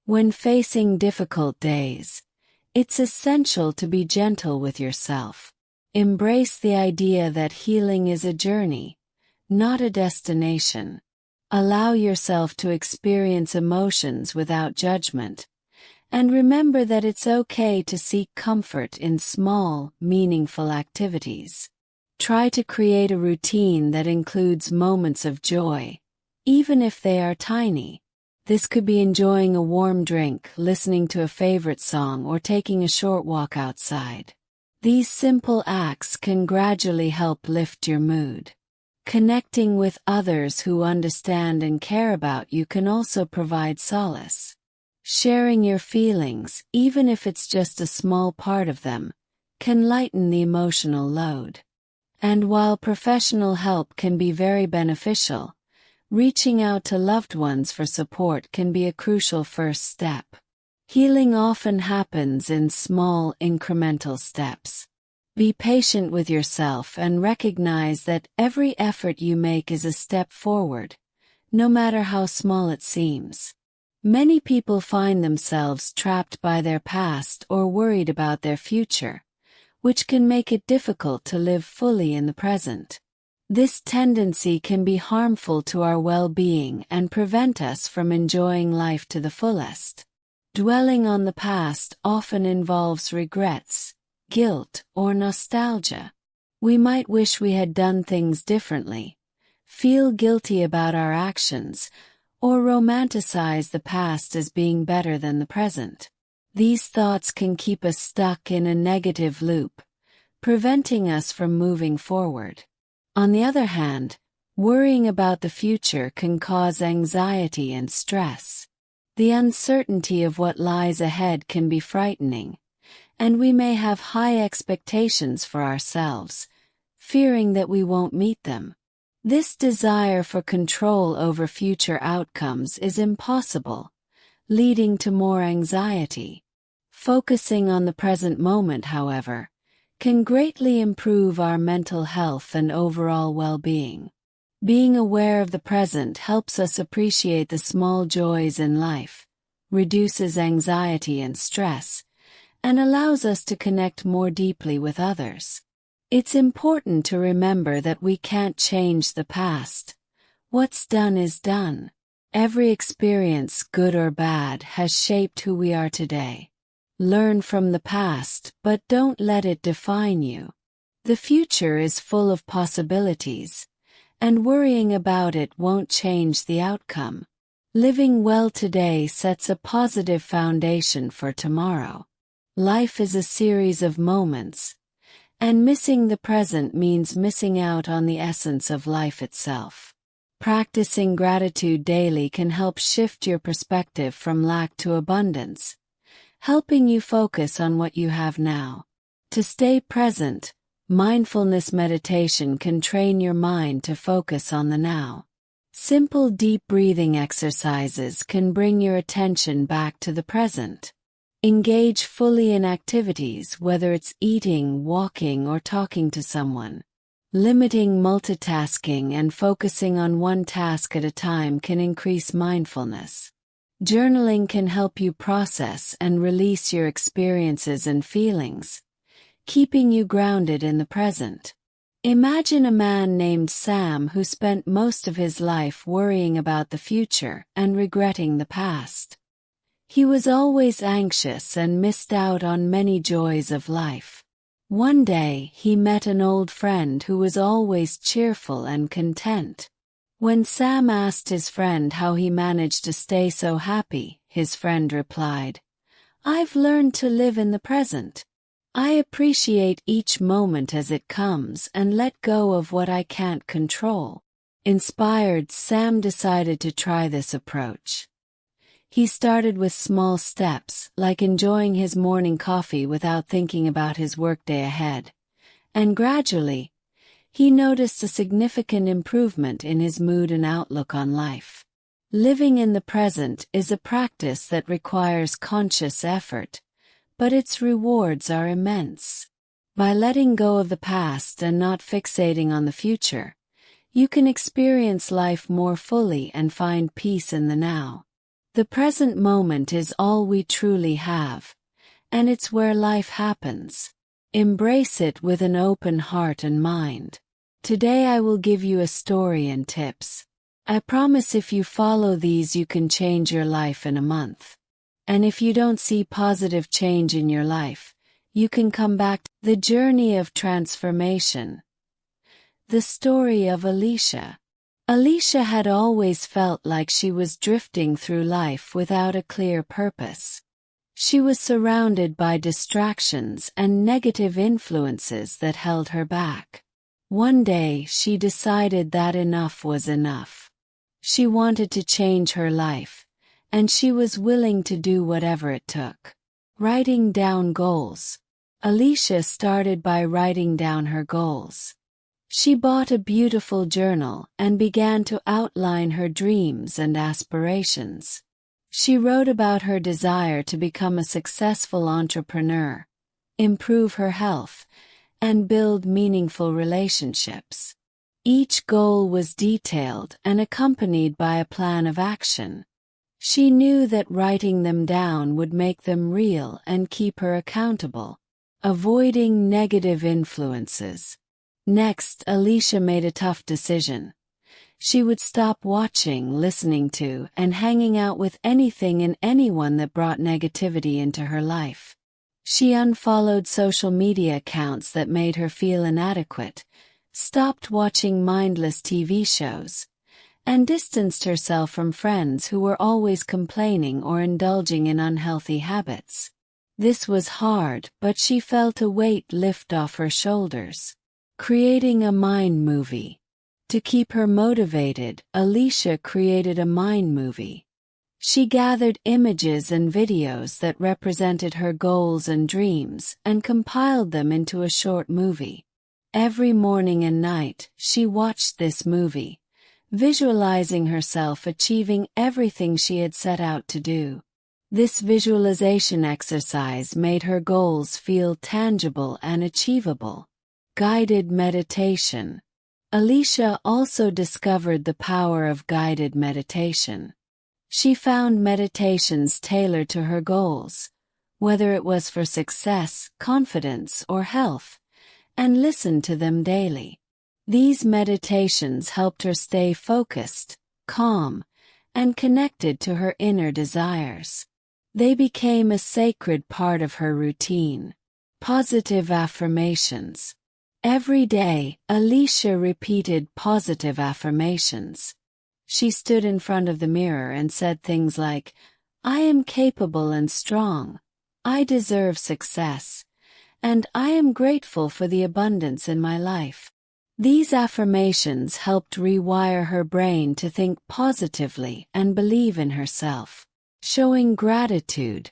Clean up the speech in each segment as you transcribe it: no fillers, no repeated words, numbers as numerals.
When facing difficult days, it's essential to be gentle with yourself. Embrace the idea that healing is a journey, not a destination. Allow yourself to experience emotions without judgment, and remember that it's okay to seek comfort in small, meaningful activities. Try to create a routine that includes moments of joy, even if they are tiny. This could be enjoying a warm drink, listening to a favorite song, or taking a short walk outside. These simple acts can gradually help lift your mood. Connecting with others who understand and care about you can also provide solace. Sharing your feelings, even if it's just a small part of them, can lighten the emotional load. And while professional help can be very beneficial, reaching out to loved ones for support can be a crucial first step. Healing often happens in small, incremental steps. Be patient with yourself and recognize that every effort you make is a step forward, no matter how small it seems. Many people find themselves trapped by their past or worried about their future, which can make it difficult to live fully in the present. This tendency can be harmful to our well-being and prevent us from enjoying life to the fullest. Dwelling on the past often involves regrets, guilt, or nostalgia. We might wish we had done things differently, feel guilty about our actions, or romanticize the past as being better than the present. These thoughts can keep us stuck in a negative loop, preventing us from moving forward. On the other hand, worrying about the future can cause anxiety and stress. The uncertainty of what lies ahead can be frightening, and we may have high expectations for ourselves, fearing that we won't meet them. This desire for control over future outcomes is impossible, leading to more anxiety. Focusing on the present moment, however, can greatly improve our mental health and overall well-being. Being aware of the present helps us appreciate the small joys in life, reduces anxiety and stress, and allows us to connect more deeply with others. It's important to remember that we can't change the past. What's done is done. Every experience, good or bad, has shaped who we are today. Learn from the past, but don't let it define you. The future is full of possibilities, and worrying about it won't change the outcome. Living well today sets a positive foundation for tomorrow. Life is a series of moments, and missing the present means missing out on the essence of life itself. Practicing gratitude daily can help shift your perspective from lack to abundance, helping you focus on what you have now. To stay present, mindfulness meditation can train your mind to focus on the now. Simple deep breathing exercises can bring your attention back to the present. Engage fully in activities, whether it's eating, walking, or talking to someone. Limiting multitasking and focusing on one task at a time can increase mindfulness. Journaling can help you process and release your experiences and feelings, keeping you grounded in the present. Imagine a man named Sam who spent most of his life worrying about the future and regretting the past. He was always anxious and missed out on many joys of life. One day, he met an old friend who was always cheerful and content. When Sam asked his friend how he managed to stay so happy, his friend replied, "I've learned to live in the present. I appreciate each moment as it comes and let go of what I can't control." Inspired, Sam decided to try this approach. He started with small steps, like enjoying his morning coffee without thinking about his workday ahead, and gradually, he noticed a significant improvement in his mood and outlook on life. Living in the present is a practice that requires conscious effort, but its rewards are immense. By letting go of the past and not fixating on the future, you can experience life more fully and find peace in the now. The present moment is all we truly have, and it's where life happens. Embrace it with an open heart and mind. Today I will give you a story and tips. I promise if you follow these you can change your life in a month. And if you don't see positive change in your life, you can come back to the journey of transformation. The story of Alicia. Alicia had always felt like she was drifting through life without a clear purpose. She was surrounded by distractions and negative influences that held her back. One day she decided that enough was enough. She wanted to change her life, and she was willing to do whatever it took. Writing down goals. Alicia started by writing down her goals. She bought a beautiful journal and began to outline her dreams and aspirations. She wrote about her desire to become a successful entrepreneur, improve her health, and build meaningful relationships. Each goal was detailed and accompanied by a plan of action. She knew that writing them down would make them real and keep her accountable. Avoiding negative influences. Next, Alicia made a tough decision. She would stop watching, listening to, and hanging out with anything and anyone that brought negativity into her life. She unfollowed social media accounts that made her feel inadequate, stopped watching mindless TV shows, and distanced herself from friends who were always complaining or indulging in unhealthy habits. This was hard, but she felt a weight lift off her shoulders. Creating a mind movie. To keep her motivated, Alicia created a mind movie. She gathered images and videos that represented her goals and dreams and compiled them into a short movie. Every morning and night, she watched this movie, visualizing herself achieving everything she had set out to do. This visualization exercise made her goals feel tangible and achievable. Guided meditation. Alicia also discovered the power of guided meditation. She found meditations tailored to her goals, whether it was for success, confidence, or health, and listened to them daily. These meditations helped her stay focused, calm, and connected to her inner desires. They became a sacred part of her routine. Positive affirmations. Every day, Alicia repeated positive affirmations. She stood in front of the mirror and said things like, "I am capable and strong. I deserve success. And I am grateful for the abundance in my life." These affirmations helped rewire her brain to think positively and believe in herself. Showing gratitude.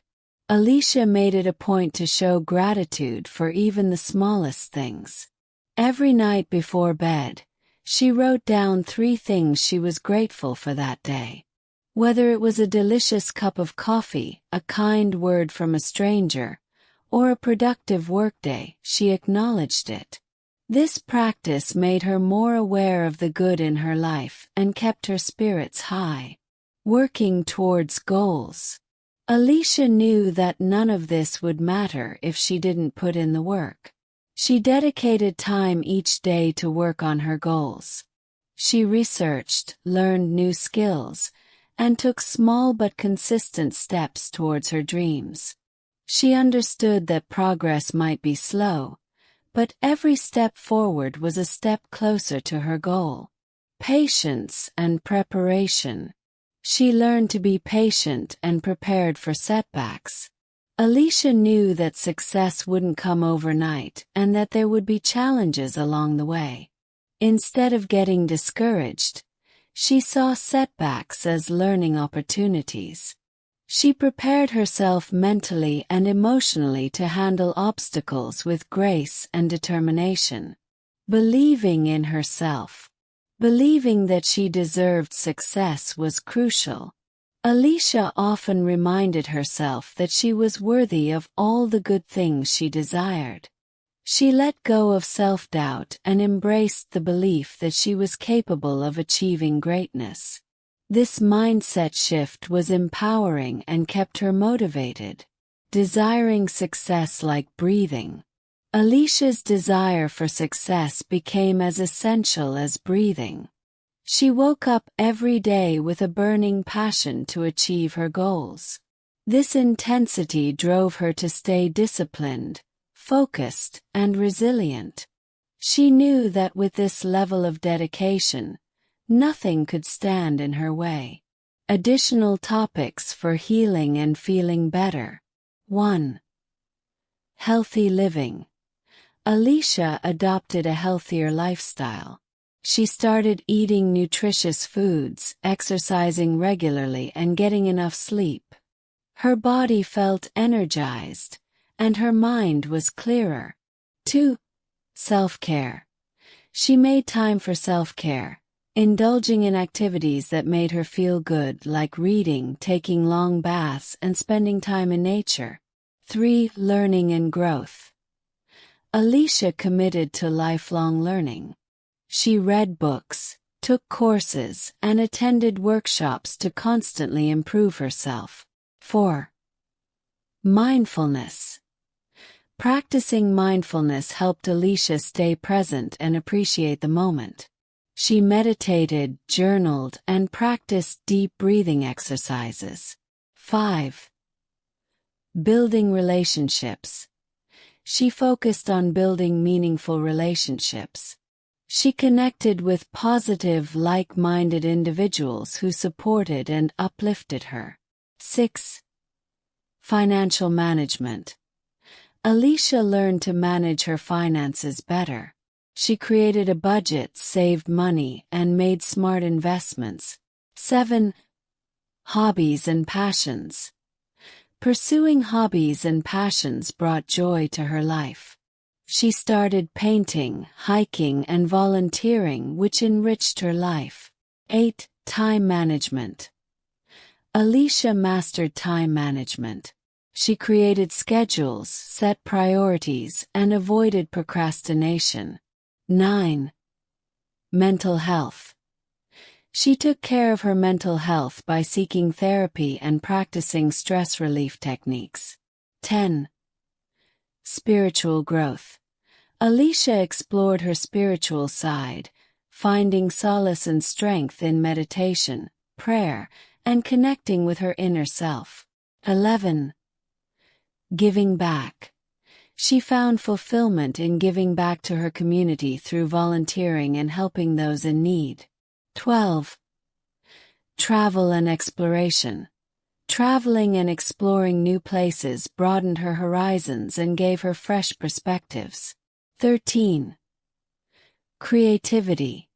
Alicia made it a point to show gratitude for even the smallest things. Every night before bed, she wrote down 3 things she was grateful for that day. Whether it was a delicious cup of coffee, a kind word from a stranger, or a productive workday, she acknowledged it. This practice made her more aware of the good in her life and kept her spirits high. Working towards goals. Alicia knew that none of this would matter if she didn't put in the work. She dedicated time each day to work on her goals. She researched, learned new skills, and took small but consistent steps towards her dreams. She understood that progress might be slow, but every step forward was a step closer to her goal. Patience and preparation. She learned to be patient and prepared for setbacks. Alicia knew that success wouldn't come overnight and that there would be challenges along the way. Instead of getting discouraged, she saw setbacks as learning opportunities. She prepared herself mentally and emotionally to handle obstacles with grace and determination. Believing in herself. Believing that she deserved success was crucial. Alicia often reminded herself that she was worthy of all the good things she desired. She let go of self-doubt and embraced the belief that she was capable of achieving greatness. This mindset shift was empowering and kept her motivated, desiring success like breathing. Alicia's desire for success became as essential as breathing. She woke up every day with a burning passion to achieve her goals. This intensity drove her to stay disciplined, focused, and resilient. She knew that with this level of dedication, nothing could stand in her way. Additional topics for healing and feeling better. 1. Healthy living. Alicia adopted a healthier lifestyle. She started eating nutritious foods, exercising regularly, and getting enough sleep. Her body felt energized, and her mind was clearer. 2. Self-care. She made time for self-care, indulging in activities that made her feel good, like reading, taking long baths, and spending time in nature. 3. Learning and growth. Alicia committed to lifelong learning. She read books, took courses, and attended workshops to constantly improve herself. 4. Mindfulness. Practicing mindfulness helped Alicia stay present and appreciate the moment. She meditated, journaled, and practiced deep breathing exercises. 5. Building relationships. She focused on building meaningful relationships. She connected with positive, like-minded individuals who supported and uplifted her. 6. Financial management. Alicia learned to manage her finances better. She created a budget, saved money, and made smart investments. 7. Hobbies and passions. Pursuing hobbies and passions brought joy to her life. She started painting, hiking, and volunteering, which enriched her life. 8. Time management. Alicia mastered time management. She created schedules, set priorities, and avoided procrastination. 9. Mental health. She took care of her mental health by seeking therapy and practicing stress relief techniques. 10. Spiritual growth. Alicia explored her spiritual side, finding solace and strength in meditation, prayer, and connecting with her inner self. 11. Giving back. She found fulfillment in giving back to her community through volunteering and helping those in need. 12. Travel and exploration. Traveling and exploring new places broadened her horizons and gave her fresh perspectives. 13. Creativity.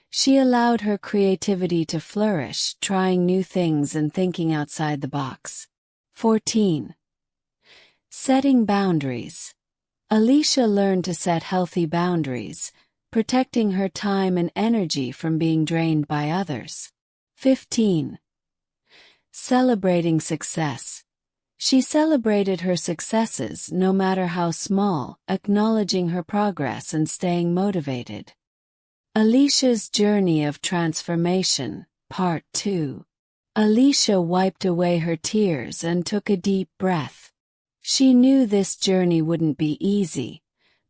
She allowed her creativity to flourish, trying new things and thinking outside the box. 14. Setting boundaries. Alicia learned to set healthy boundaries, protecting her time and energy from being drained by others. 15. Celebrating success. She celebrated her successes, no matter how small, acknowledging her progress and staying motivated. Alicia's Journey of Transformation, Part 2. Alicia wiped away her tears and took a deep breath. She knew this journey wouldn't be easy,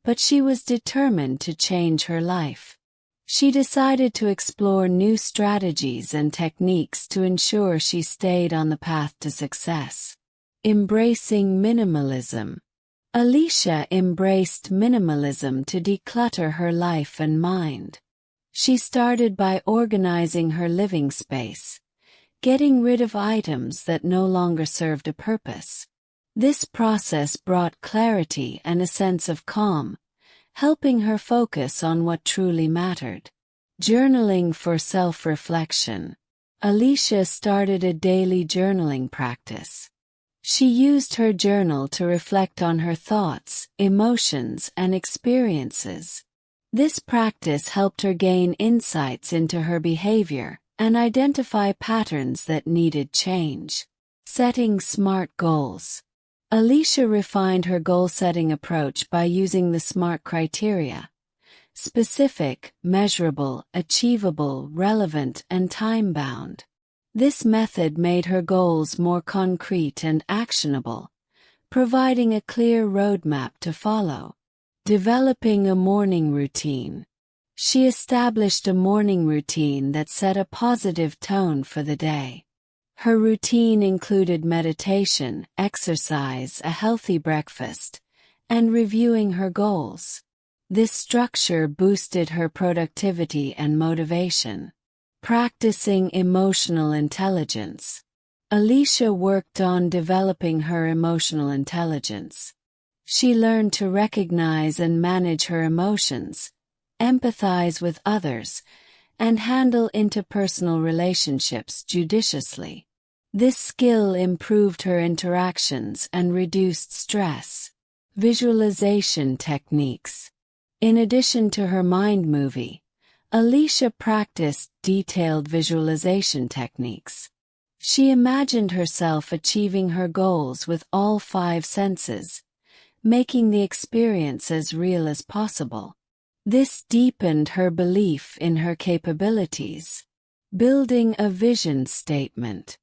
but she was determined to change her life. She decided to explore new strategies and techniques to ensure she stayed on the path to success. Embracing minimalism. Alicia embraced minimalism to declutter her life and mind. She started by organizing her living space, getting rid of items that no longer served a purpose. This process brought clarity and a sense of calm, helping her focus on what truly mattered. Journaling for self-reflection. Alicia started a daily journaling practice. She used her journal to reflect on her thoughts, emotions, and experiences. This practice helped her gain insights into her behavior and identify patterns that needed change. Setting smart goals. Alicia refined her goal-setting approach by using the SMART criteria: specific, measurable, achievable, relevant, and time-bound. This method made her goals more concrete and actionable, providing a clear roadmap to follow. Developing a morning routine. She established a morning routine that set a positive tone for the day. Her routine included meditation, exercise, a healthy breakfast, and reviewing her goals. This structure boosted her productivity and motivation. Practicing emotional intelligence. Alicia worked on developing her emotional intelligence. She learned to recognize and manage her emotions, empathize with others, and handle interpersonal relationships judiciously. This skill improved her interactions and reduced stress. Visualization techniques. In addition to her mind movie, Alicia practiced detailed visualization techniques. She imagined herself achieving her goals with all 5 senses, making the experience as real as possible. This deepened her belief in her capabilities. Building a vision statement.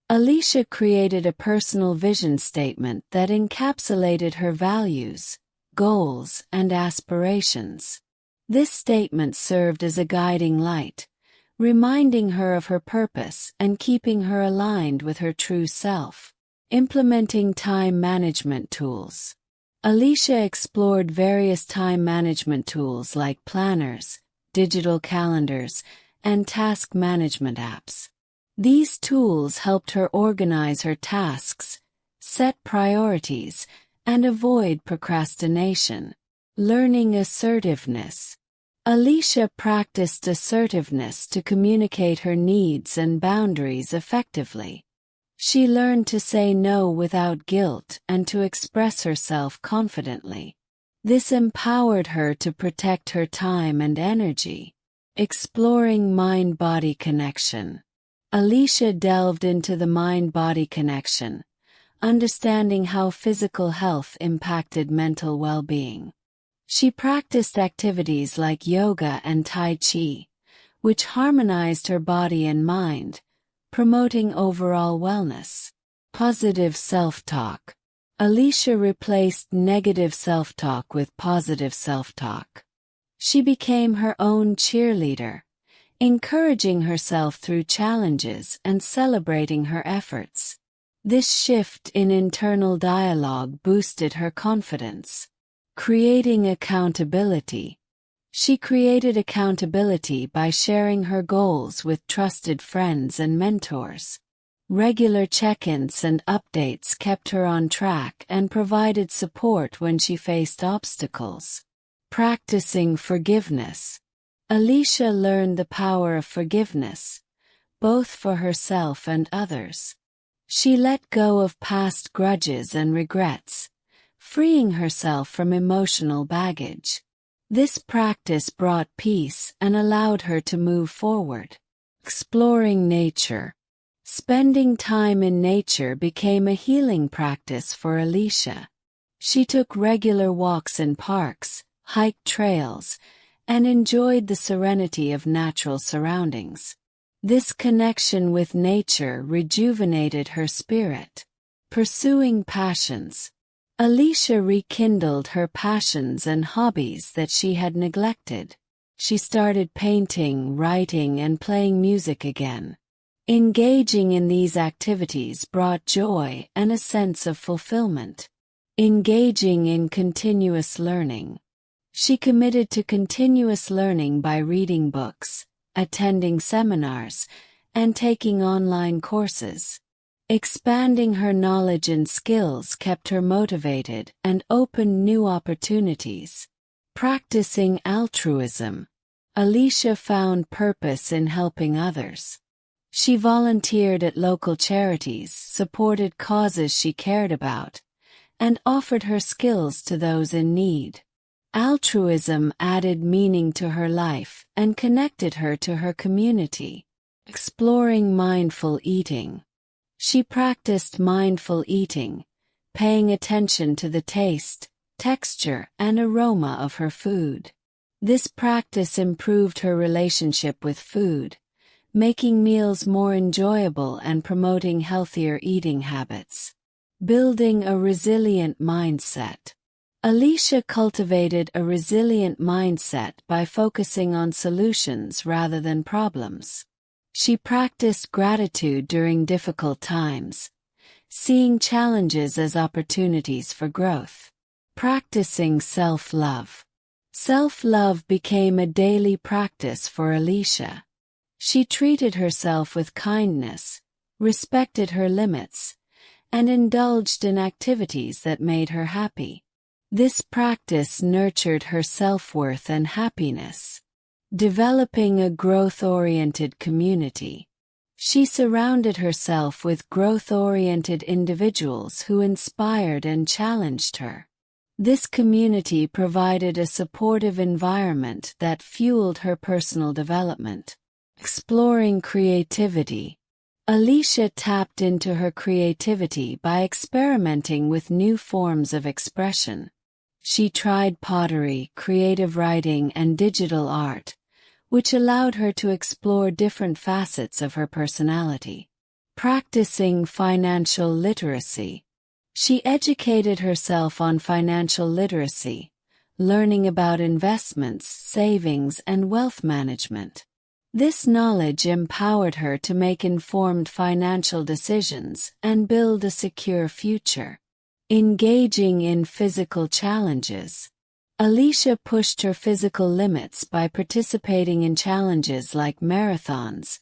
Alicia created a personal vision statement that encapsulated her values, goals, and aspirations. This statement served as a guiding light, reminding her of her purpose and keeping her aligned with her true self. Implementing time management tools. Alicia explored various time management tools like planners, digital calendars, and task management apps. These tools helped her organize her tasks, set priorities, and avoid procrastination. Learning assertiveness. Alicia practiced assertiveness to communicate her needs and boundaries effectively. She learned to say no without guilt and to express herself confidently. This empowered her to protect her time and energy. Exploring mind-body connection. Alicia delved into the mind-body connection, understanding how physical health impacted mental well-being. She practiced activities like yoga and Tai Chi, which harmonized her body and mind, promoting overall wellness. Positive self-talk. Alicia replaced negative self-talk with positive self-talk. She became her own cheerleader, encouraging herself through challenges and celebrating her efforts. This shift in internal dialogue boosted her confidence. Creating accountability. She created accountability by sharing her goals with trusted friends and mentors. Regular check-ins and updates kept her on track and provided support when she faced obstacles. Practicing forgiveness. Alicia learned the power of forgiveness, both for herself and others. She let go of past grudges and regrets, freeing herself from emotional baggage. This practice brought peace and allowed her to move forward. Exploring nature. Spending time in nature became a healing practice for Alicia. She took regular walks in parks, hiked trails, and enjoyed the serenity of natural surroundings. This connection with nature rejuvenated her spirit. Pursuing passions. Alicia rekindled her passions and hobbies that she had neglected. She started painting, writing, and playing music again. Engaging in these activities brought joy and a sense of fulfillment. Engaging in continuous learning. She committed to continuous learning by reading books, attending seminars, and taking online courses. Expanding her knowledge and skills kept her motivated and opened new opportunities. Practicing altruism. Alicia found purpose in helping others. She volunteered at local charities, supported causes she cared about, and offered her skills to those in need. Altruism added meaning to her life and connected her to her community. Exploring mindful eating. She practiced mindful eating, paying attention to the taste, texture, and aroma of her food. This practice improved her relationship with food, making meals more enjoyable and promoting healthier eating habits. Building a resilient mindset. Alicia cultivated a resilient mindset by focusing on solutions rather than problems. She practiced gratitude during difficult times, seeing challenges as opportunities for growth. Practicing self-love. Self-love became a daily practice for Alicia. She treated herself with kindness, respected her limits, and indulged in activities that made her happy. This practice nurtured her self-worth and happiness. Developing a growth-oriented community. She surrounded herself with growth-oriented individuals who inspired and challenged her. This community provided a supportive environment that fueled her personal development. Exploring creativity. Alicia tapped into her creativity by experimenting with new forms of expression. She tried pottery, creative writing, and digital art, which allowed her to explore different facets of her personality. Practicing financial literacy. She educated herself on financial literacy, learning about investments, savings, and wealth management. This knowledge empowered her to make informed financial decisions and build a secure future. Engaging in physical challenges. Alicia pushed her physical limits by participating in challenges like marathons,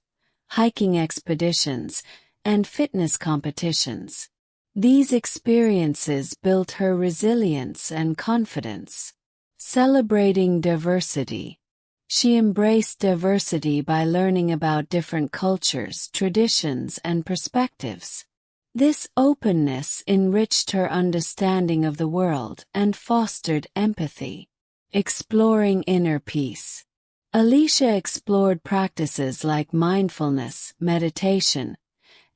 hiking expeditions, and fitness competitions. These experiences built her resilience and confidence. Celebrating diversity. She embraced diversity by learning about different cultures, traditions, and perspectives. This openness enriched her understanding of the world and fostered empathy. Exploring inner peace. Alicia explored practices like mindfulness, meditation,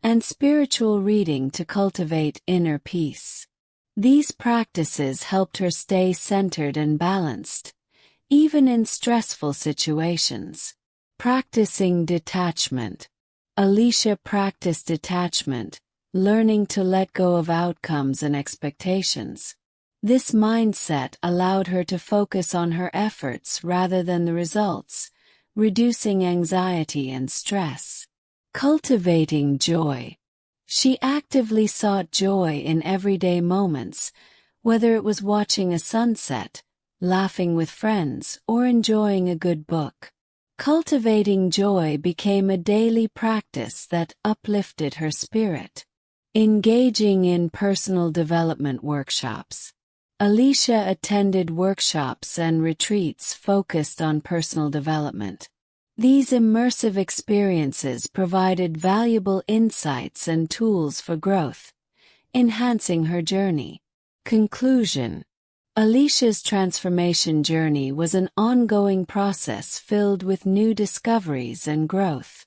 and spiritual reading to cultivate inner peace. These practices helped her stay centered and balanced, even in stressful situations. Practicing detachment. Alicia practiced detachment, learning to let go of outcomes and expectations. This mindset allowed her to focus on her efforts rather than the results, reducing anxiety and stress. Cultivating joy. She actively sought joy in everyday moments, whether it was watching a sunset, laughing with friends, or enjoying a good book. Cultivating joy became a daily practice that uplifted her spirit. Engaging in personal development workshops. Alicia attended workshops and retreats focused on personal development. These immersive experiences provided valuable insights and tools for growth, enhancing her journey. Conclusion. Alicia's transformation journey was an ongoing process filled with new discoveries and growth.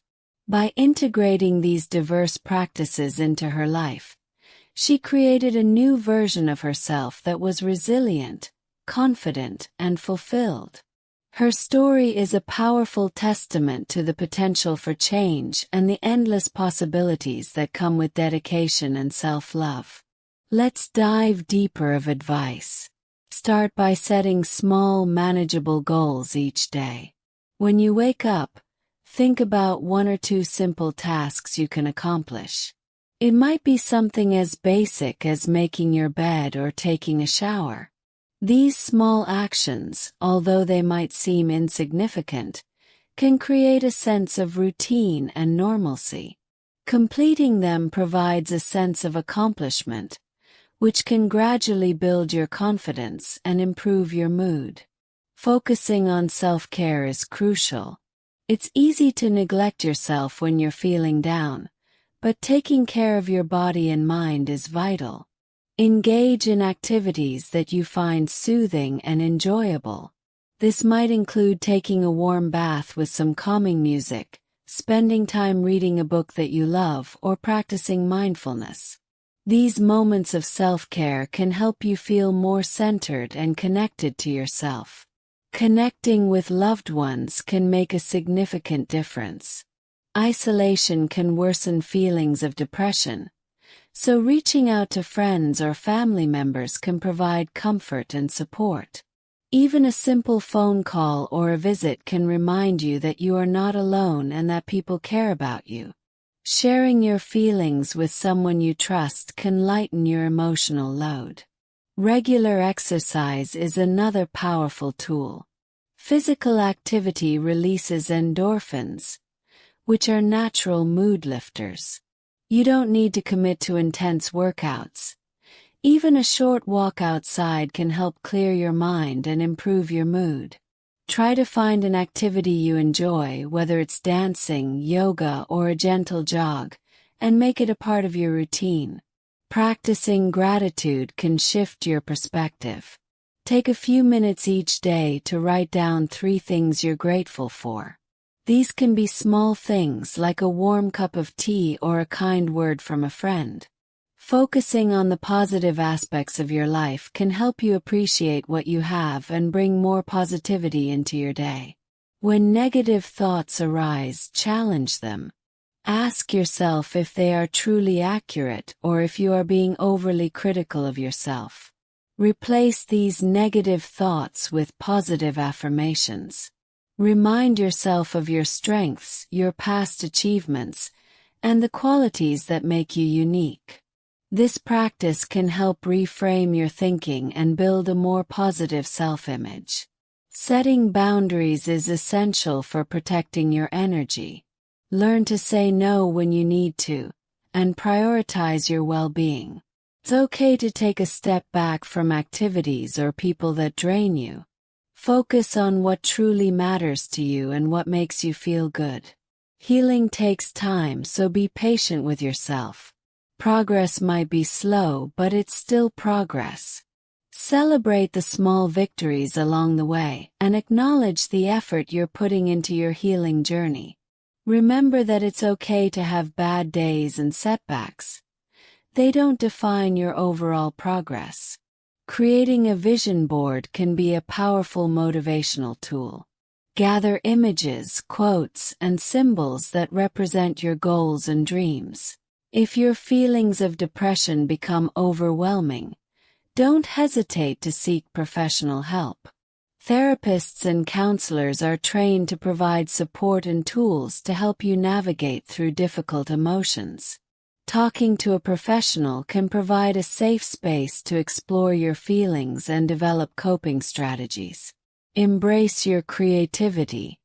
By integrating these diverse practices into her life, she created a new version of herself that was resilient, confident, and fulfilled. Her story is a powerful testament to the potential for change and the endless possibilities that come with dedication and self-love. Let's dive deeper of advice. Start by setting small, manageable goals each day. When you wake up, think about 1 or 2 simple tasks you can accomplish. It might be something as basic as making your bed or taking a shower. These small actions, although they might seem insignificant, can create a sense of routine and normalcy. Completing them provides a sense of accomplishment, which can gradually build your confidence and improve your mood. Focusing on self-care is crucial. It's easy to neglect yourself when you're feeling down, but taking care of your body and mind is vital. Engage in activities that you find soothing and enjoyable. This might include taking a warm bath with some calming music, spending time reading a book that you love, or practicing mindfulness. These moments of self-care can help you feel more centered and connected to yourself. Connecting with loved ones can make a significant difference. Isolation can worsen feelings of depression, so reaching out to friends or family members can provide comfort and support. Even a simple phone call or a visit can remind you that you are not alone and that people care about you. Sharing your feelings with someone you trust can lighten your emotional load. Regular exercise is another powerful tool. Physical activity releases endorphins, which are natural mood lifters. You don't need to commit to intense workouts. Even a short walk outside can help clear your mind and improve your mood. Try to find an activity you enjoy, whether it's dancing, yoga, or a gentle jog, and make it a part of your routine. Practicing gratitude can shift your perspective. Take a few minutes each day to write down 3 things you're grateful for. These can be small things like a warm cup of tea or a kind word from a friend. Focusing on the positive aspects of your life can help you appreciate what you have and bring more positivity into your day. When negative thoughts arise, challenge them. Ask yourself if they are truly accurate or if you are being overly critical of yourself. Replace these negative thoughts with positive affirmations. Remind yourself of your strengths, your past achievements, and the qualities that make you unique. This practice can help reframe your thinking and build a more positive self-image. Setting boundaries is essential for protecting your energy. Learn to say no when you need to, and prioritize your well-being. It's okay to take a step back from activities or people that drain you. Focus on what truly matters to you and what makes you feel good. Healing takes time, so be patient with yourself. Progress might be slow, but it's still progress. Celebrate the small victories along the way and acknowledge the effort you're putting into your healing journey. Remember that it's okay to have bad days and setbacks. They don't define your overall progress. Creating a vision board can be a powerful motivational tool. Gather images, quotes, and symbols that represent your goals and dreams. If your feelings of depression become overwhelming, don't hesitate to seek professional help. Therapists and counselors are trained to provide support and tools to help you navigate through difficult emotions. Talking to a professional can provide a safe space to explore your feelings and develop coping strategies. Embrace your creativity.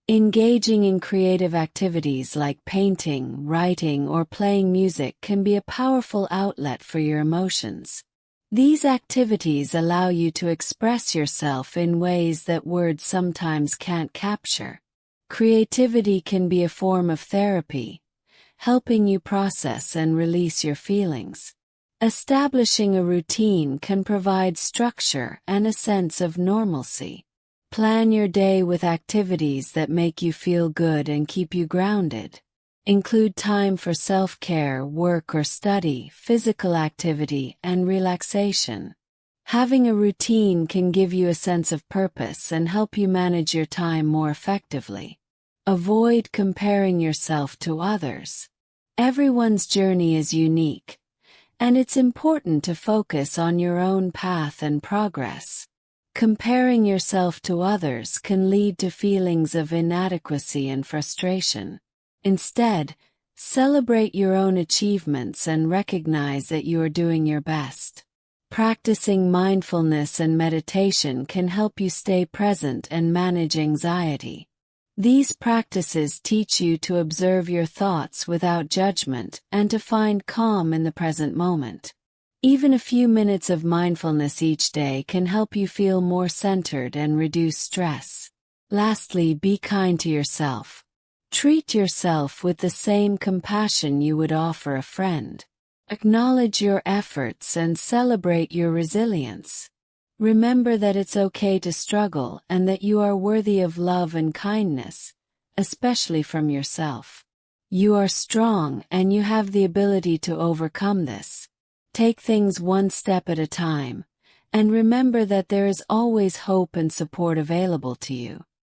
Engaging in creative activities like painting, writing, or playing music can be a powerful outlet for your emotions. These activities allow you to express yourself in ways that words sometimes can't capture. Creativity can be a form of therapy, helping you process and release your feelings. Establishing a routine can provide structure and a sense of normalcy. Plan your day with activities that make you feel good and keep you grounded. Include time for self-care, work or study, physical activity, and relaxation. Having a routine can give you a sense of purpose and help you manage your time more effectively. Avoid comparing yourself to others. Everyone's journey is unique, and it's important to focus on your own path and progress. Comparing yourself to others can lead to feelings of inadequacy and frustration. Instead, celebrate your own achievements and recognize that you are doing your best. Practicing mindfulness and meditation can help you stay present and manage anxiety. These practices teach you to observe your thoughts without judgment and to find calm in the present moment. Even a few minutes of mindfulness each day can help you feel more centered and reduce stress. Lastly, be kind to yourself. Treat yourself with the same compassion you would offer a friend. Acknowledge your efforts and celebrate your resilience. Remember that it's okay to struggle and that you are worthy of love and kindness, especially from yourself. You are strong and you have the ability to overcome this. Take things one step at a time, and remember that there is always hope and support available to you.